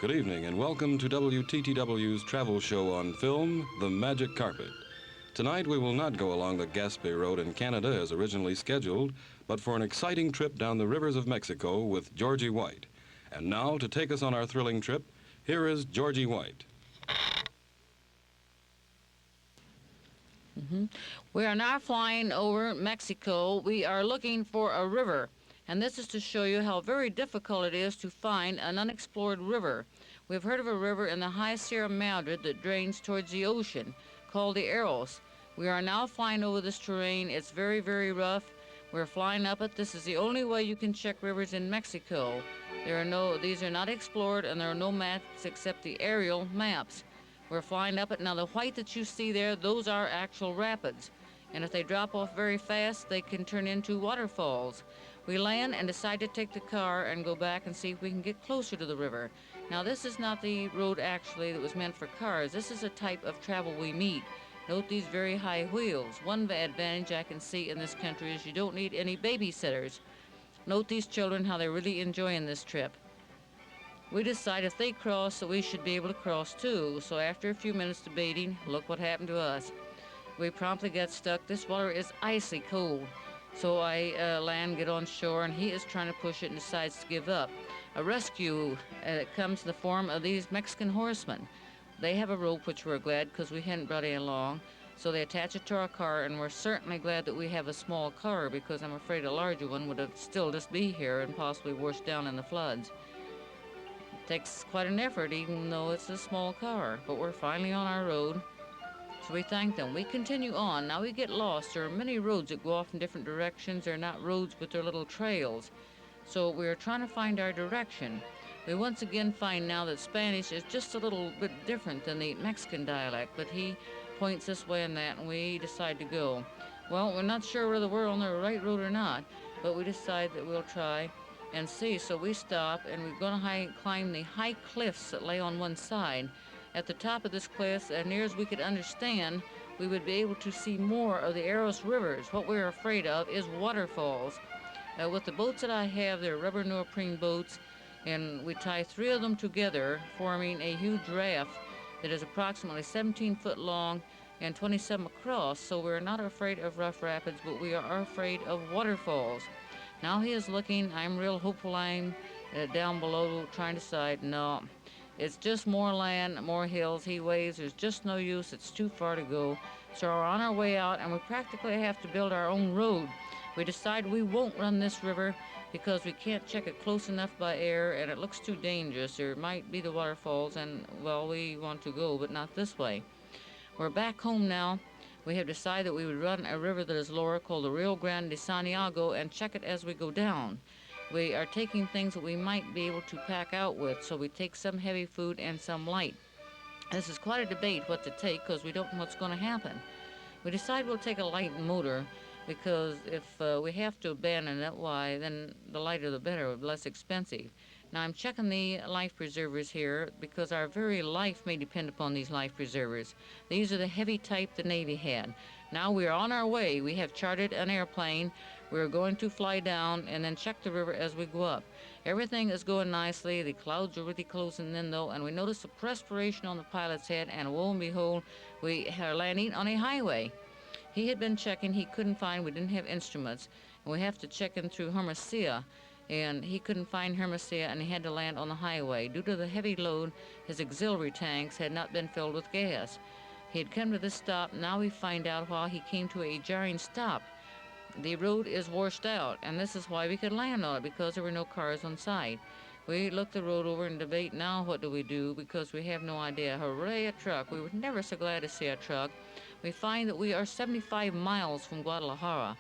Good evening and welcome to WTTW's travel show on film, The Magic Carpet. Tonight we will not go along the Gaspé Road in Canada as originally scheduled, but for an exciting trip down the rivers of Mexico with Georgie White. And now, to take us on our thrilling trip, here is Georgie White. We are now flying over Mexico. We are looking for a river, and this is to show you how very difficult it is to find an unexplored river. We've heard of a river in the high Sierra Madre that drains towards the ocean, called the Eros. We are now flying over this terrain. It's very, very rough. We're flying up it. This is the only way you can check rivers in Mexico. These are not explored, and there are no maps except the aerial maps. We're flying up it. Now, the white that you see there, those are actual rapids. And if they drop off very fast, they can turn into waterfalls. We land and decide to take the car and go back and see if we can get closer to the river. Now, this is not the road actually that was meant for cars. This is a type of travel we meet. Note these very high wheels. One advantage I can see in this country is you don't need any babysitters. Note these children, how they're really enjoying this trip. We decide if they cross, that we should be able to cross too. So after a few minutes debating, look what happened to us. We promptly get stuck. This water is icy cold. So I land, get on shore, and he is trying to push it and decides to give up. A rescue comes in the form of these Mexican horsemen. They have a rope, which we're glad because we hadn't brought any along. So they attach it to our car, and we're certainly glad that we have a small car because I'm afraid a larger one would have still just be here and possibly washed down in the floods. It takes quite an effort, even though it's a small car, but we're finally on our road. So we thank them. We continue on. Now we get lost. There are many roads that go off in different directions. They're not roads, but they're little trails. So we're trying to find our direction. We once again find now that Spanish is just a little bit different than the Mexican dialect, but he points this way and that, and we decide to go. Well, we're not sure whether we're on the right road or not, but we decide that we'll try and see. So we stop, and we're going to climb the high cliffs that lay on one side. At the top of this cliff, as near as we could understand, we would be able to see more of the Eros rivers. What we're afraid of is waterfalls. With the boats that I have, they're rubber neoprene boats, and we tie 3 of them together, forming a huge raft that is approximately 17 foot long and 27 across. So we're not afraid of rough rapids, but we are afraid of waterfalls. Now he is looking. I'm real hopeful. I'm down below trying to decide. No. It's just more land, more hills. He waves, there's just no use, it's too far to go. So we're on our way out, and we practically have to build our own road. We decide we won't run this river because we can't check it close enough by air, and it looks too dangerous. There might be the waterfalls, and, well, we want to go, but not this way. We're back home now. We have decided that we would run a river that is lower called the Rio Grande de Santiago and check it as we go down. We are taking things that we might be able to pack out with, so we take some heavy food and some light. This is quite a debate what to take because we don't know what's going to happen. We decide we'll take a light motor because if we have to abandon it, why, then the lighter the better, less expensive. Now I'm checking the life preservers here because our very life may depend upon these life preservers. These are the heavy type the Navy had. Now we're on our way. We have chartered an airplane. We're going to fly down and then check the river as we go up. Everything is going nicely. The clouds are really closing in though, and we notice a perspiration on the pilot's head, and lo and behold, we are landing on a highway. He had been checking. He couldn't find. We didn't have instruments, and we have to check in through Hermosillo. And he couldn't find Hermosillo, and he had to land on the highway. Due to the heavy load, his auxiliary tanks had not been filled with gas. He had come to this stop. Now we find out why he came to a jarring stop. The road is washed out, and this is why we could land on it, because there were no cars on site. We look the road over and debate now what do we do, because we have no idea. Hooray, a truck. We were never so glad to see a truck. We find that we are 75 miles from Guadalajara.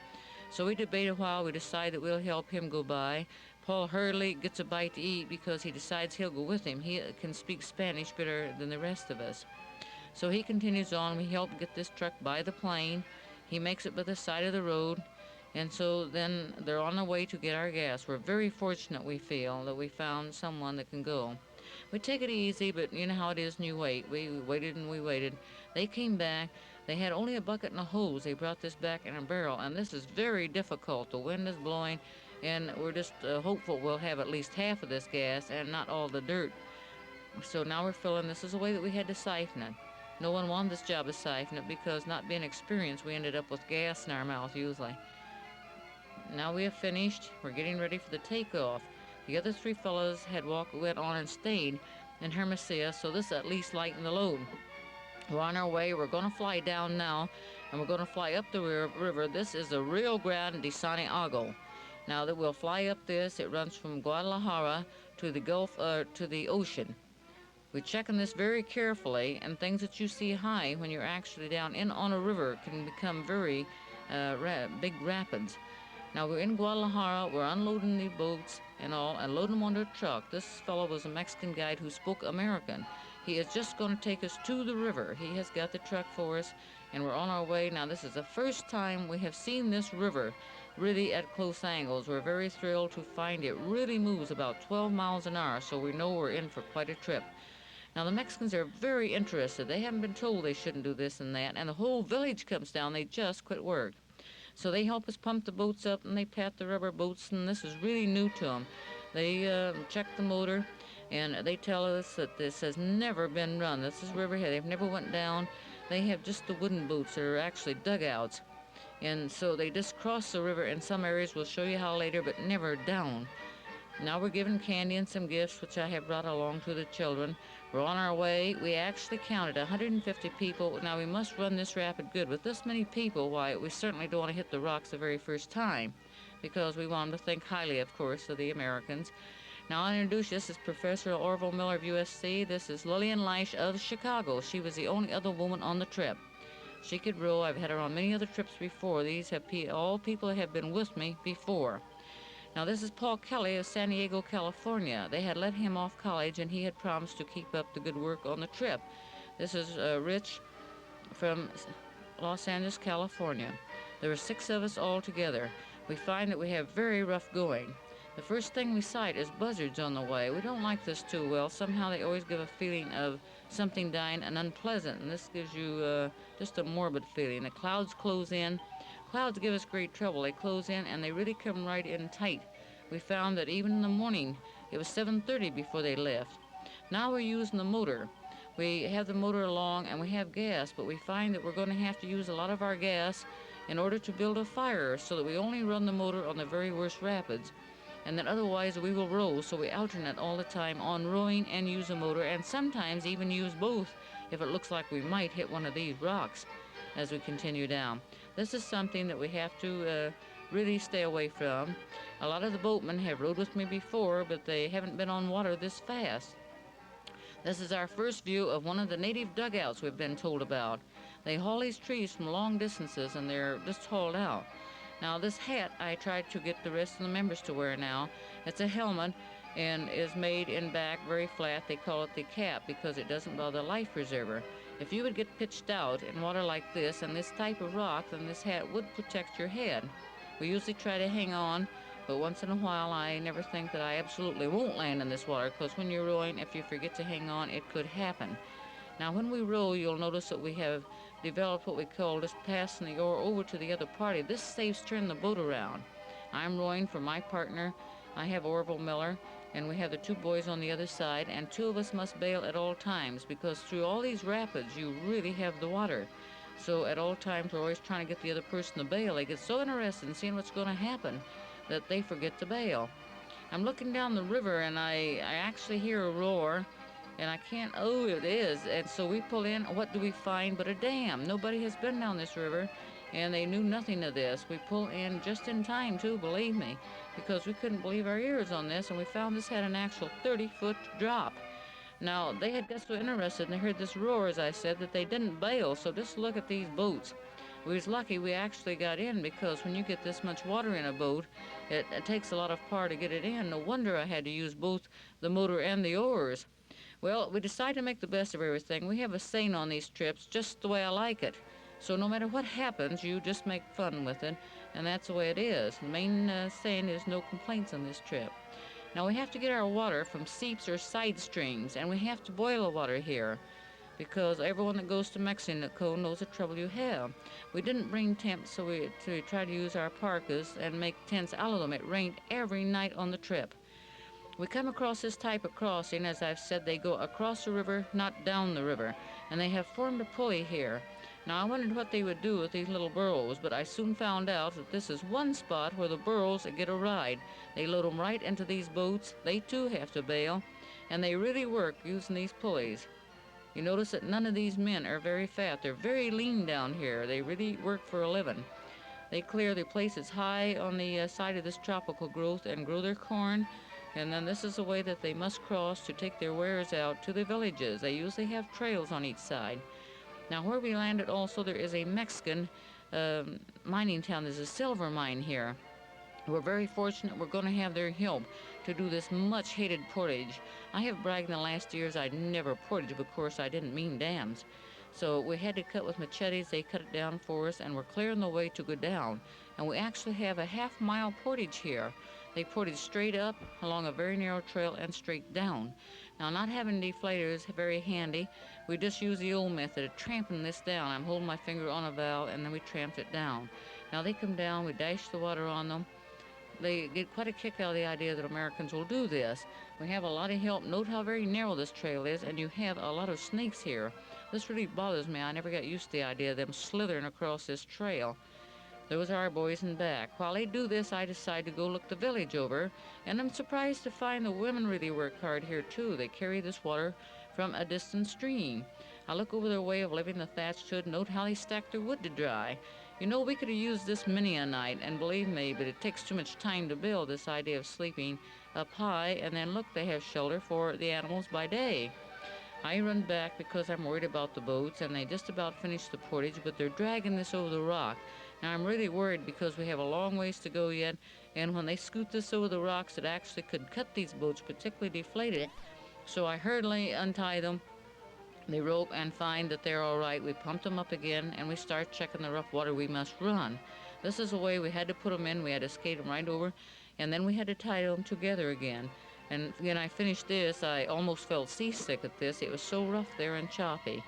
So we debate a while. We decide that we'll help him go by. Paul Hurley gets a bite to eat because he decides he'll go with him. He can speak Spanish better than the rest of us. So he continues on. We help get this truck by the plane. He makes it by the side of the road. And so then they're on the way to get our gas. We're very fortunate, we feel, that we found someone that can go. We take it easy, but you know how it is when you wait. We waited and we waited. They came back. They had only a bucket and a hose. They brought this back in a barrel, and this is very difficult. The wind is blowing, and we're just hopeful we'll have at least half of this gas and not all the dirt. So now we're filling. This is the way that we had to siphon it. No one wanted this job of siphoning it because, not being experienced, we ended up with gas in our mouth usually. Now we have finished. We're getting ready for the takeoff. The other three fellows went on and stayed in Hermosa, so this at least lightened the load. We're on our way. We're going to fly down now, and we're going to fly up the river. This is the Rio Grande de Santiago. Now that we'll fly up this, it runs from Guadalajara to the Gulf, to the ocean. We're checking this very carefully, and things that you see high when you're actually down in on a river can become very big rapids. Now we're in Guadalajara, we're unloading the boats and all, and loading them onto a truck. This fellow was a Mexican guide who spoke American. He is just going to take us to the river. He has got the truck for us, and we're on our way. Now this is the first time we have seen this river really at close angles. We're very thrilled to find it really moves about 12 miles an hour, so we know we're in for quite a trip. Now the Mexicans are very interested. They haven't been told they shouldn't do this and that, and the whole village comes down. They just quit work. So they help us pump the boats up, and they pat the rubber boats, and this is really new to them. They check the motor, and they tell us that this has never been run. This is riverhead. They've never went down. They have just the wooden boats that are actually dugouts. And so they just cross the river in some areas. We'll show you how later, but never down. Now we're giving candy and some gifts, which I have brought along to the children. We're on our way. We actually counted 150 people. Now we must run this rapid good. With this many people, why, we certainly don't want to hit the rocks the very first time, because we want them to think highly, of course, of the Americans. Now I'll introduce you. This is Professor Orville Miller of USC. This is Lillian Leish of Chicago. She was the only other woman on the trip. She could row. I've had her on many other trips before. These have all people that have been with me before. Now this is Paul Kelly of San Diego, California. They had let him off college, and he had promised to keep up the good work on the trip. This is Rich from Los Angeles, California. There are 6 of us all together. We find that we have very rough going. The first thing we sight is buzzards on the way. We don't like this too well. Somehow they always give a feeling of something dying and unpleasant, and this gives you just a morbid feeling. The clouds close in. Clouds give us great trouble. They close in, and they really come right in tight. We found that even in the morning, it was 7:30 before they left. Now we're using the motor. We have the motor along, and we have gas, but we find that we're going to have to use a lot of our gas in order to build a fire, so that we only run the motor on the very worst rapids, and then otherwise we will row. So we alternate all the time on rowing and use a motor, and sometimes even use both if it looks like we might hit one of these rocks as we continue down. This is something that we have to really stay away from. A lot of the boatmen have rowed with me before, but they haven't been on water this fast. This is our first view of one of the native dugouts we've been told about. They haul these trees from long distances, and they're just hauled out. Now this hat I tried to get the rest of the members to wear now. It's a helmet and is made in back very flat. They call it the cap because it doesn't bother the life preserver. If you would get pitched out in water like this and this type of rock, then this hat would protect your head. We usually try to hang on, but once in a while I never think that I absolutely won't land in this water, because when you're rowing, if you forget to hang on, it could happen. Now when we row, you'll notice that we have developed what we call just passing the oar over to the other party. This saves turning the boat around. I'm rowing for my partner. I have Orville Miller, and we have the 2 boys on the other side, and 2 of us must bail at all times, because through all these rapids you really have the water. So at all times we're always trying to get the other person to bail. They get so interested in seeing what's going to happen that they forget to bail. I'm looking down the river, and I actually hear a roar, and I can't, oh, it is. And so we pull in. What do we find but a dam? Nobody has been down this river, and they knew nothing of this. We pull in just in time, too, believe me, because we couldn't believe our ears on this, and we found this had an actual 30-foot drop. Now, they had got so interested, and they heard this roar, as I said, that they didn't bail. So just look at these boats. We was lucky we actually got in, because when you get this much water in a boat, it takes a lot of power to get it in. No wonder I had to use both the motor and the oars. Well, we decided to make the best of everything. We have a saying on these trips, just the way I like it. So no matter what happens, you just make fun with it, and that's the way it is. The main saying is no complaints on this trip. Now we have to get our water from seeps or side streams, and we have to boil the water here, because everyone that goes to Mexico knows the trouble you have. We didn't bring tents, so we tried to use our parkas and make tents out of them. It rained every night on the trip. We come across this type of crossing. As I've said, they go across the river, not down the river, and they have formed a pulley here. Now, I wondered what they would do with these little burros, but I soon found out that this is one spot where the burros get a ride. They load them right into these boats. They too have to bail, and they really work using these pulleys. You notice that none of these men are very fat. They're very lean down here. They really work for a living. They clear the places high on the side of this tropical growth and grow their corn, and then this is the way that they must cross to take their wares out to the villages. They usually have trails on each side. Now, where we landed also, there is a Mexican mining town. There's a silver mine here. We're very fortunate we're going to have their help to do this much-hated portage. I have bragged in the last years I'd never portaged, but of course I didn't mean dams. So we had to cut with machetes. They cut it down for us, and we're clearing the way to go down. And we actually have a half-mile portage here. They portage straight up along a very narrow trail and straight down. Now, not having deflators is very handy. We just use the old method of tramping this down. I'm holding my finger on a valve, and then we tramp it down. Now, they come down. We dash the water on them. They get quite a kick out of the idea that Americans will do this. We have a lot of help. Note how very narrow this trail is, and you have a lot of snakes here. This really bothers me. I never got used to the idea of them slithering across this trail. Those are our boys in back. While they do this, I decide to go look the village over, and I'm surprised to find the women really work hard here, too. They carry this water from a distant stream. I look over their way of living, the thatched hood, note how they stack their wood to dry. You know, we could have used this many a night, and believe me, but it takes too much time to build this idea of sleeping up high, and then look, they have shelter for the animals by day. I run back because I'm worried about the boats, and they just about finished the portage, but they're dragging this over the rock. Now, I'm really worried because we have a long ways to go yet, and when they scoot this over the rocks, it actually could cut these boats, particularly deflated. So I hurriedly untie them, the rope, and find that they're all right. We pump them up again, and we start checking the rough water we must run. This is the way we had to put them in. We had to skate them right over, and then we had to tie them together again. And when I finished this, I almost felt seasick at this. It was so rough there and choppy.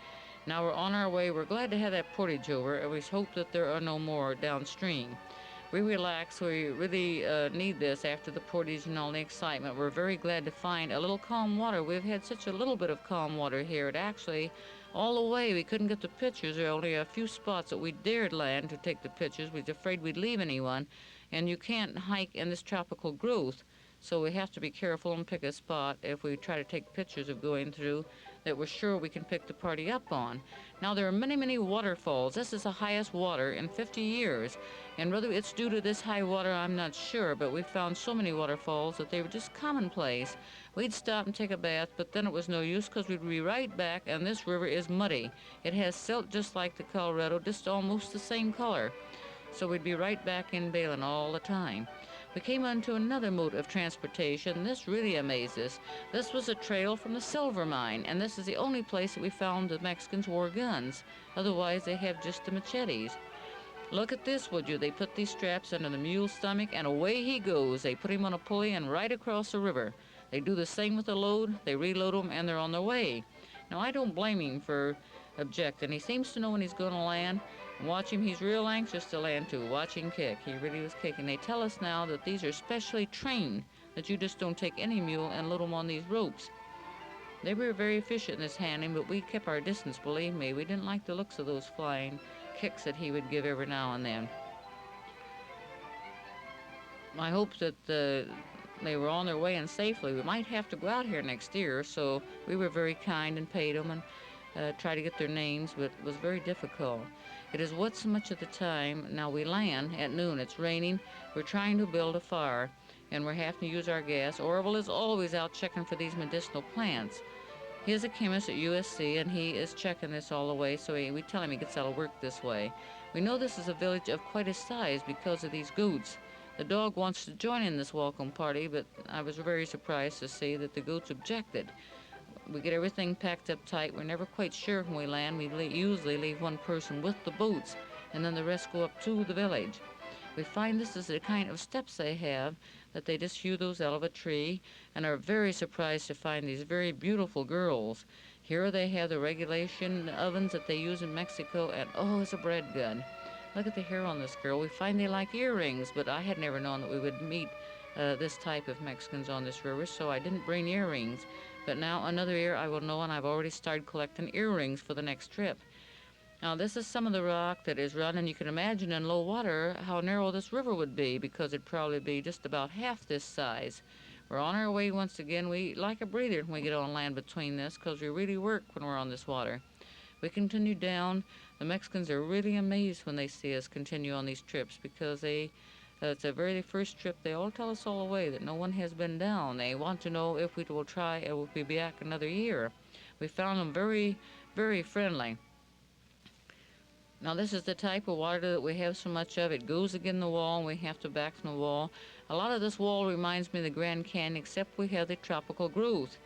Now we're on our way. We're glad to have that portage over, and we hope that there are no more downstream. We relax. We really need this after the portage and all the excitement. We're very glad to find a little calm water. We've had such a little bit of calm water here. It actually, all the way, we couldn't get the pictures. There are only a few spots that we dared land to take the pictures. We was afraid we'd leave anyone, and you can't hike in this tropical growth. So we have to be careful and pick a spot if we try to take pictures of going through that we're sure we can pick the party up on. Now, there are many, many waterfalls. This is the highest water in 50 years. And whether it's due to this high water, I'm not sure, but we found so many waterfalls that they were just commonplace. We'd stop and take a bath, but then it was no use because we'd be right back, and this river is muddy. It has silt just like the Colorado, just almost the same color. So we'd be right back in bailing all the time. We came onto another mode of transportation. This really amazed us. This was a trail from the silver mine, and this is the only place that we found the Mexicans wore guns. Otherwise, they have just the machetes. Look at this, would you? They put these straps under the mule's stomach, and away he goes. They put him on a pulley and right across the river. They do the same with the load. They reload them, and they're on their way. Now, I don't blame him for objecting. He seems to know when he's going to land. Watch him, he's real anxious to land too. Watch him kick. He really was kicking. They tell us now that these are specially trained, that you just don't take any mule and load them on these ropes. They were very efficient in this handling, but we kept our distance, believe me. We didn't like the looks of those flying kicks that he would give every now and then. I hope that they were on their way and safely. We might have to go out here next year, so we were very kind and paid them and tried to get their names, but it was very difficult. It is what so much of the time. Now we land at noon. It's raining. We're trying to build a fire, and we're having to use our gas. Orville is always out checking for these medicinal plants. He is a chemist at USC, and he is checking this all the way, so we tell him he gets out of work this way. We know this is a village of quite a size because of these goats. The dog wants to join in this welcome party, but I was very surprised to see that the goats objected. We get everything packed up tight. We're never quite sure when we land. We usually leave one person with the boats, and then the rest go up to the village. We find this is the kind of steps they have, that they just hew those out of a tree, and are very surprised to find these very beautiful girls. Here they have the regulation ovens that they use in Mexico, and oh, it's a bread gun. Look at the hair on this girl. We find they like earrings, but I had never known that we would meet this type of Mexicans on this river, so I didn't bring earrings. But now another year I will know, and I've already started collecting earrings for the next trip. Now this is some of the rock that is run, and you can imagine in low water how narrow this river would be, because it'd probably be just about half this size. We're on our way once again. We like a breather when we get on land between this, because we really work when we're on this water. We continue down. The Mexicans are really amazed when they see us continue on these trips, because it's the very first trip. They all tell us all the way that no one has been down. They want to know if we will try and we'll be back another year. We found them very, very friendly. Now this is the type of water that we have so much of. It goes against the wall, and we have to back from the wall. A lot of this wall reminds me of the Grand Canyon, except we have the tropical growth.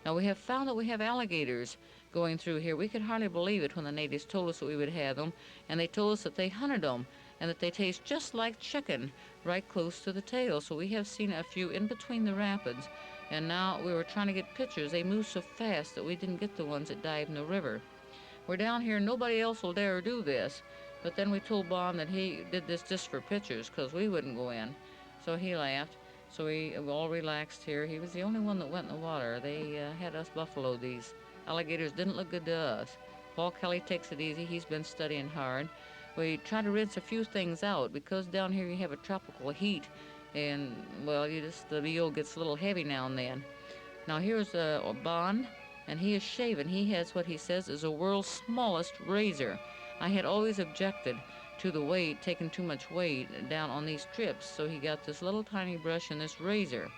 Now we have found that we have alligators going through here. We could hardly believe it when the natives told us that we would have them, and they told us that they hunted them and that they taste just like chicken right close to the tail. So we have seen a few in between the rapids, and now we were trying to get pictures. They moved so fast that we didn't get the ones that dive in the river. We're down here, nobody else will dare do this, but then we told Bob that he did this just for pictures, because we wouldn't go in. So he laughed. So we all relaxed here. He was the only one that went in the water. They had us buffalo. These alligators didn't look good to us. Paul Kelly takes it easy. He's been studying hard. We try to rinse a few things out, because down here you have a tropical heat, and well, the meal gets a little heavy now and then. Now here's Bond, and he is shaven. He has what he says is the world's smallest razor. I had always objected to the weight, taking too much weight down on these trips, so he got this little tiny brush and this razor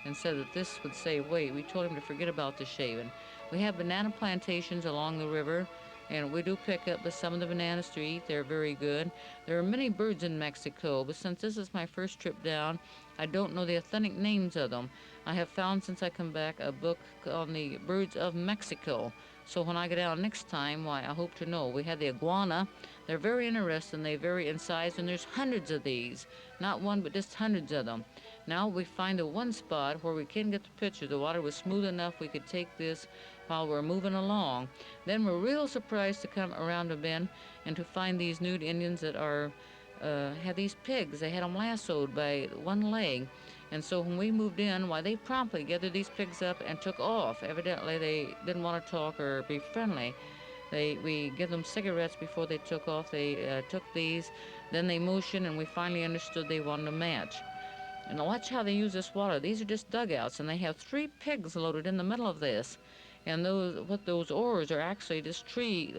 and said that this would save weight. We told him to forget about the shaving. We have banana plantations along the river, and we do pick up some of the bananas to eat. They're very good. There are many birds in Mexico, but since this is my first trip down, I don't know the authentic names of them. I have found since I come back a book on the birds of Mexico. So when I get down next time, why, I hope to know. We had the iguana. They're very interesting. They vary in size, and there's hundreds of these. Not one, but just hundreds of them. Now we find the one spot where we can get the picture. The water was smooth enough we could take this while we're moving along. Then we're real surprised to come around a bend and to find these nude Indians that had these pigs. They had them lassoed by one leg. And so when we moved in, why, they promptly gathered these pigs up and took off. Evidently, they didn't want to talk or be friendly. We gave them cigarettes before they took off. They took these, then they motioned, and we finally understood they wanted a match. And now watch how they use this water. These are just dugouts, and they have 3 pigs loaded in the middle of this. And those oars are actually just tree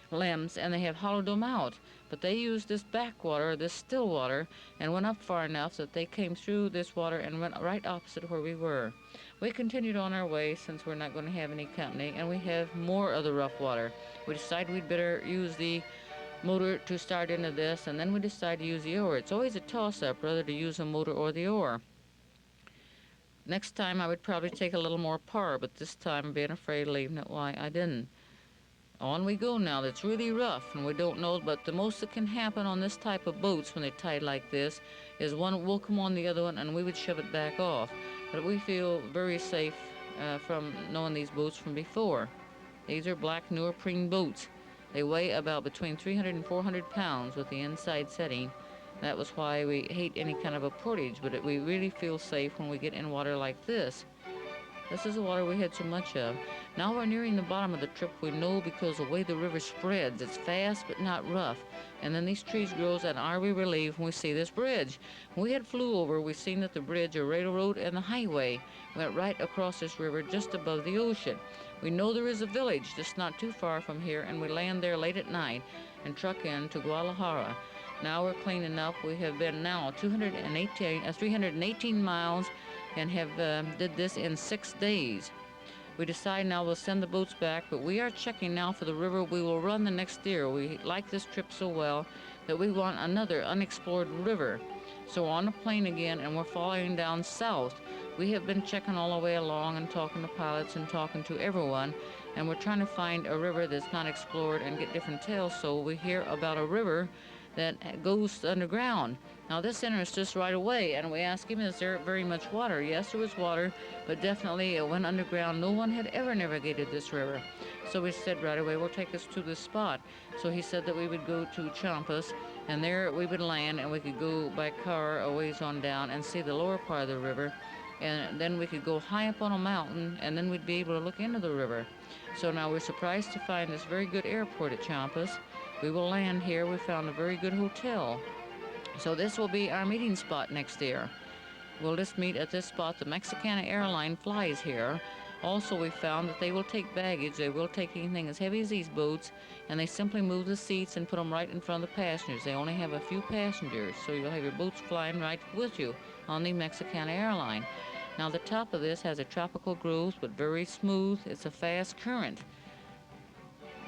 limbs, and they have hollowed them out. But they used this backwater, this still water, and went up far enough that they came through this water and went right opposite where we were. We continued on our way, since we're not going to have any company, and we have more of the rough water. We decided we'd better use the motor to start into this, and then we decided to use the oar. It's always a toss-up whether to use a motor or the oar. Next time I would probably take a little more par, but this time, being afraid of leaving it, why, I didn't. On we go now. It's really rough, and we don't know, but the most that can happen on this type of boats when they're tied like this is one will come on the other one, and we would shove it back off. But we feel very safe from knowing these boats from before. These are black neoprene boats. They weigh about between 300 and 400 pounds with the inside setting. That was why we hate any kind of a portage, but we really feel safe when we get in water like this. This is the water we had so much of. Now we're nearing the bottom of the trip, we know, because the way the river spreads. It's fast but not rough. And then these trees grows, and are we relieved when we see this bridge. When we had flew over, we seen that the bridge, a railroad, and the highway went right across this river just above the ocean. We know there is a village just not too far from here, and we land there late at night and truck in to Guadalajara. Now we're cleaning up. We have been now 318 miles and have did this in 6 days. We decide now we'll send the boats back, but we are checking now for the river we will run the next year. We like this trip so well that we want another unexplored river. So we're on the plane again, and we're following down south. We have been checking all the way along and talking to pilots and talking to everyone, and we're trying to find a river that's not explored and get different tales. So we hear about a river that goes underground. Now this interests us right away, and we asked him, is there very much water? Yes, there was water, but definitely it went underground. No one had ever navigated this river. So we said right away, we'll take us to this spot. So he said that we would go to Champas, And there we would land, and we could go by car a ways on down and see the lower part of the river. And then we could go high up on a mountain, and then we'd be able to look into the river. So now we're surprised to find this very good airport at Champas. We will land here. We found a very good hotel. So this will be our meeting spot next year. We'll just meet at this spot. The Mexicana airline flies here. Also, we found that they will take baggage. They will take anything as heavy as these boats, and they simply move the seats and put them right in front of the passengers. They only have a few passengers, so you'll have your boats flying right with you on the Mexicana airline. Now, the top of this has a tropical growth, but very smooth. It's a fast current.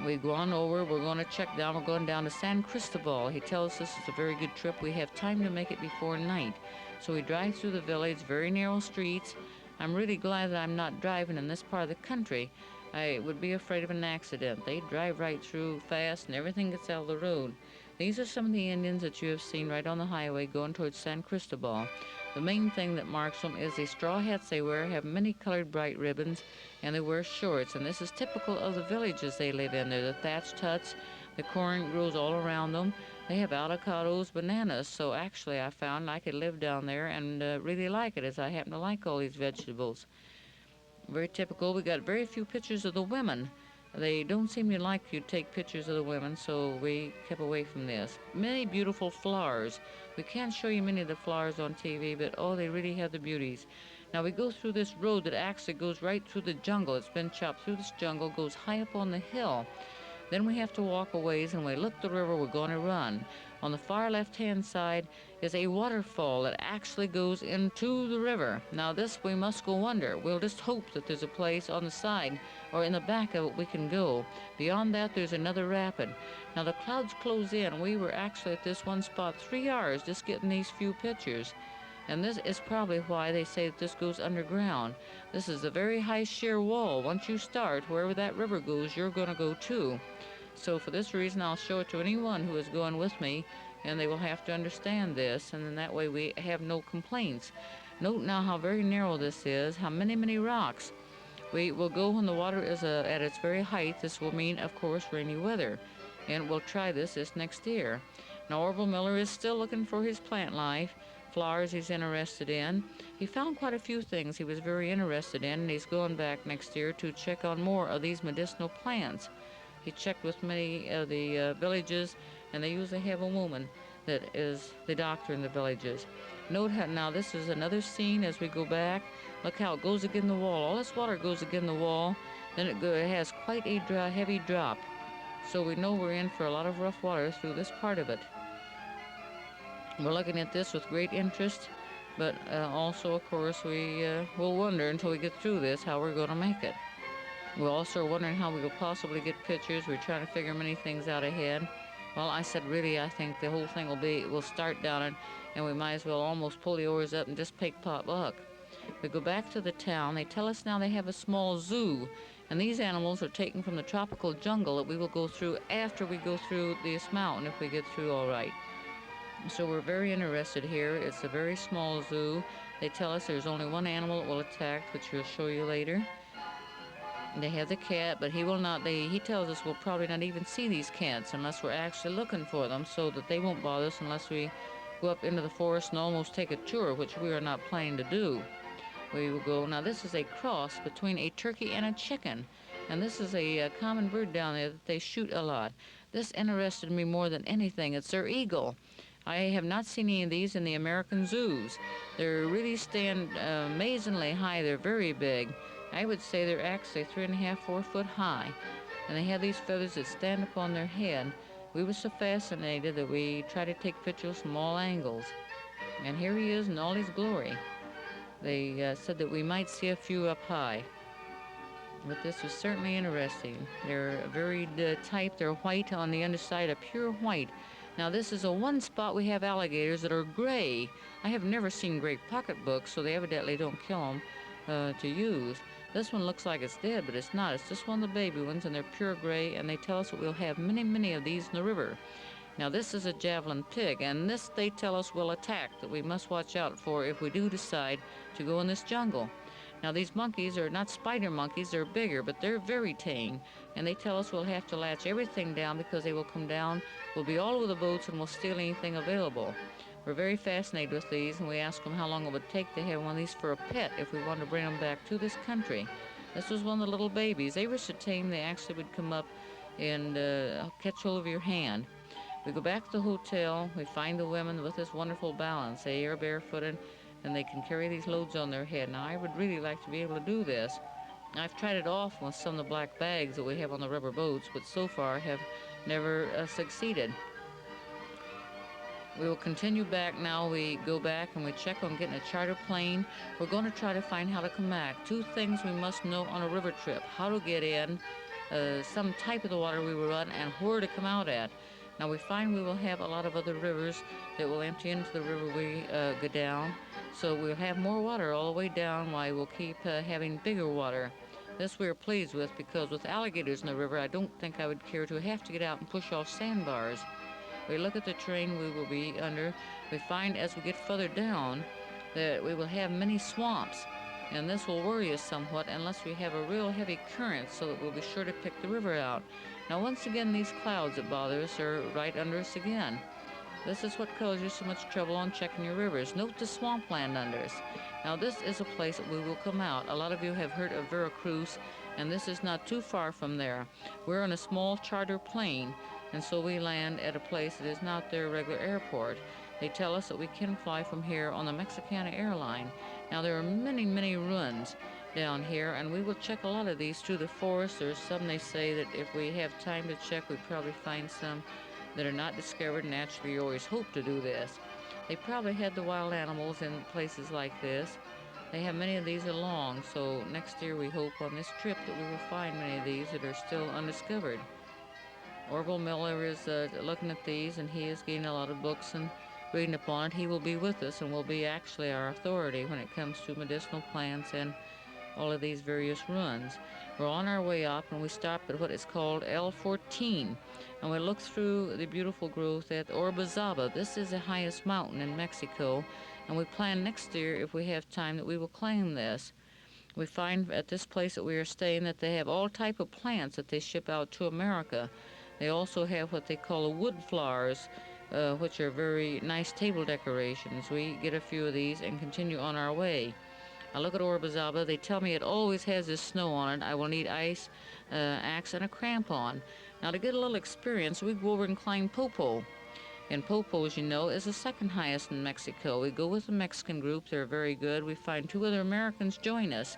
We've gone over, we're going to check down, we're going down to San Cristobal. He tells us this is a very good trip. We have time to make it before night. So we drive through the village, very narrow streets. I'm really glad that I'm not driving in this part of the country. I would be afraid of an accident. They drive right through fast and everything gets out of the road. These are some of the Indians that you have seen right on the highway going towards San Cristobal. The main thing that marks them is the straw hats they wear, have many colored bright ribbons, and they wear shorts. And this is typical of the villages they live in. They're the thatched huts. The corn grows all around them. They have avocados, bananas. So actually I found I could live down there and really like it, as I happen to like all these vegetables. Very typical. We got very few pictures of the women. They don't seem to like you to take pictures of the women, so we kept away from this. Many beautiful flowers. We can't show you many of the flowers on TV, but oh, they really have the beauties. Now we go through this road that actually goes right through the jungle. It's been chopped through this jungle, goes high up on the hill. Then we have to walk a ways, and we look the river we're going to run. On the far left-hand side is a waterfall that actually goes into the river. Now this we must go under. We'll just hope that there's a place on the side or in the back of it we can go. Beyond that, there's another rapid. Now the clouds close in. We were actually at this one spot 3 hours just getting these few pictures. And this is probably why they say that this goes underground. This is a very high sheer wall. Once you start, wherever that river goes, you're going to go too. So for this reason, I'll show it to anyone who is going with me, and they will have to understand this, and then that way we have no complaints. Note now how very narrow this is, how many, many rocks. We will go when the water is at its very height. This will mean, of course, rainy weather, and we'll try this next year. Now, Orville Miller is still looking for his plant life. Flowers he's interested in. He found quite a few things he was very interested in, and he's going back next year to check on more of these medicinal plants. He checked with many of the villages, and they usually have a woman that is the doctor in the villages. Note how now this is another scene as we go back. Look how it goes against the wall. All this water goes against the wall. Then it has quite a heavy drop. So we know we're in for a lot of rough water through this part of it. We're looking at this with great interest, but also, of course, we will wonder until we get through this how we're going to make it. We're also wondering how we will possibly get pictures. We're trying to figure many things out ahead. Well, I said, really, I think the whole thing we'll start down it, and we might as well almost pull the oars up and just pick pot luck. We go back to the town. They tell us now they have a small zoo, and these animals are taken from the tropical jungle that we will go through after we go through this mountain, if we get through all right. So we're very interested here. It's a very small zoo. They tell us there's only one animal that will attack, which we'll show you later. They have the cat, but he will not. He tells us we'll probably not even see these cats unless we're actually looking for them, so that they won't bother us unless we go up into the forest and almost take a tour, which we are not planning to do. We will go. Now this is a cross between a turkey and a chicken, and this is a common bird down there that they shoot a lot. This interested me more than anything. It's their eagle. I have not seen any of these in the American zoos. They really stand amazingly high. They're very big. I would say they're actually 3.5, 4 foot high. And they have these feathers that stand up on their head. We were so fascinated that we tried to take pictures from all angles. And here he is in all his glory. They said that we might see a few up high. But this was certainly interesting. They're a varied type. They're white on the underside, a pure white. Now this is a one spot we have alligators that are gray. I have never seen gray pocketbooks, so they evidently don't kill them to use. This one looks like it's dead, but it's not. It's just one of the baby ones, and they're pure gray, and they tell us that we'll have many, many of these in the river. Now this is a javelin pig, and this they tell us will attack, that we must watch out for if we do decide to go in this jungle. Now, these monkeys are not spider monkeys, they're bigger, but they're very tame. And they tell us we'll have to latch everything down because they will come down, will be all over the boats, and will steal anything available. We're very fascinated with these, and we asked them how long it would take to have one of these for a pet if we wanted to bring them back to this country. This was one of the little babies. They were so tame they actually would come up and catch hold of your hand. We go back to the hotel. We find the women with this wonderful balance. They are barefooted, and they can carry these loads on their head. Now, I would really like to be able to do this. I've tried it off with some of the black bags that we have on the rubber boats, but so far have never succeeded. We will continue back now. We go back and we check on getting a charter plane. We're going to try to find how to come back. Two things we must know on a river trip: how to get in, some type of the water we will run, and where to come out at. Now, we find we will have a lot of other rivers that will empty into the river we go down. So we'll have more water all the way down while we'll keep having bigger water. This we are pleased with, because with alligators in the river, I don't think I would care to have to get out and push off sandbars. We look at the terrain we will be under. We find as we get further down that we will have many swamps, and this will worry us somewhat unless we have a real heavy current, so that we'll be sure to pick the river out. Now, once again, these clouds that bother us are right under us again. This is what causes you so much trouble on checking your rivers. Note the swampland under us. Now, this is a place that we will come out. A lot of you have heard of Veracruz, and this is not too far from there. We're on a small charter plane, and so we land at a place that is not their regular airport. They tell us that we can fly from here on the Mexicana airline. Now, there are many, many runs down here, and we will check a lot of these through the forest. There's some they say that if we have time to check, we'd probably find some that are not discovered. Naturally, you always hope to do this. They probably had the wild animals in places like this. They have many of these along, so next year we hope on this trip that we will find many of these that are still undiscovered. Orville Miller is looking at these, and he is getting a lot of books and reading upon it. He will be with us and will be actually our authority when it comes to medicinal plants and all of these various runs. We're on our way up, and we stop at what is called L14, and we look through the beautiful growth at Orbazaba. This is the highest mountain in Mexico, and we plan next year, if we have time, that we will climb this. We find at this place that we are staying that they have all type of plants that they ship out to America. They also have what they call the wood flowers, which are very nice table decorations. We get a few of these and continue on our way. I look at Orbazaba. They tell me it always has this snow on it. I will need ice, axe, and a crampon. Now, to get a little experience, we go over and climb Popo. And Popo, as you know, is the second highest in Mexico. We go with the Mexican group. They're very good. We find two other Americans join us.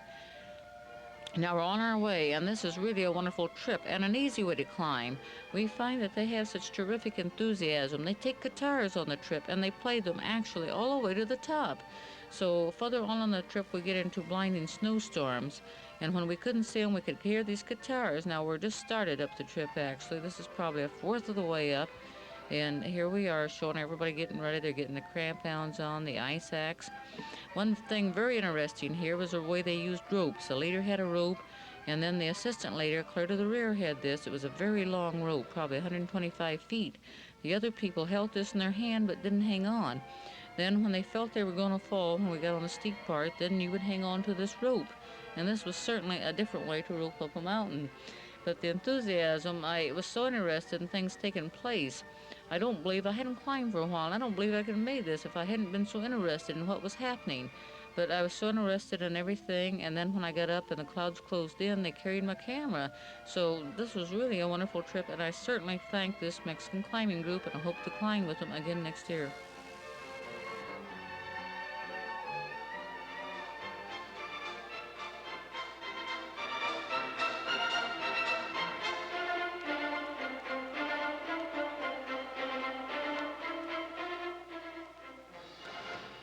Now, we're on our way, and this is really a wonderful trip and an easy way to climb. We find that they have such terrific enthusiasm. They take guitars on the trip, and they play them actually all the way to the top. So further on the trip, we get into blinding snowstorms, and when we couldn't see them, we could hear these guitars. Now, we're just started up the trip, actually. This is probably a fourth of the way up, and here we are showing everybody getting ready. They're getting the crampons on, the ice axe. One thing very interesting here was the way they used ropes. The leader had a rope, and then the assistant leader, clear to the rear, had this. It was a very long rope, probably 125 feet. The other people held this in their hand but didn't hang on. Then when they felt they were going to fall, when we got on the steep part, then you would hang on to this rope. And this was certainly a different way to rope up a mountain. But the enthusiasm, I was so interested in things taking place. I don't believe I hadn't climbed for a while, and I don't believe I could have made this if I hadn't been so interested in what was happening. But I was so interested in everything, and then when I got up and the clouds closed in, they carried my camera. So this was really a wonderful trip, and I certainly thank this Mexican climbing group, and I hope to climb with them again next year.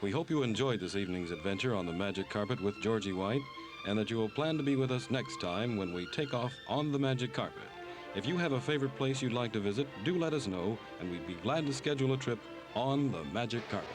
We hope you enjoyed this evening's adventure on the Magic Carpet with Georgie White, and that you will plan to be with us next time when we take off on the Magic Carpet. If you have a favorite place you'd like to visit, do let us know, and we'd be glad to schedule a trip on the Magic Carpet.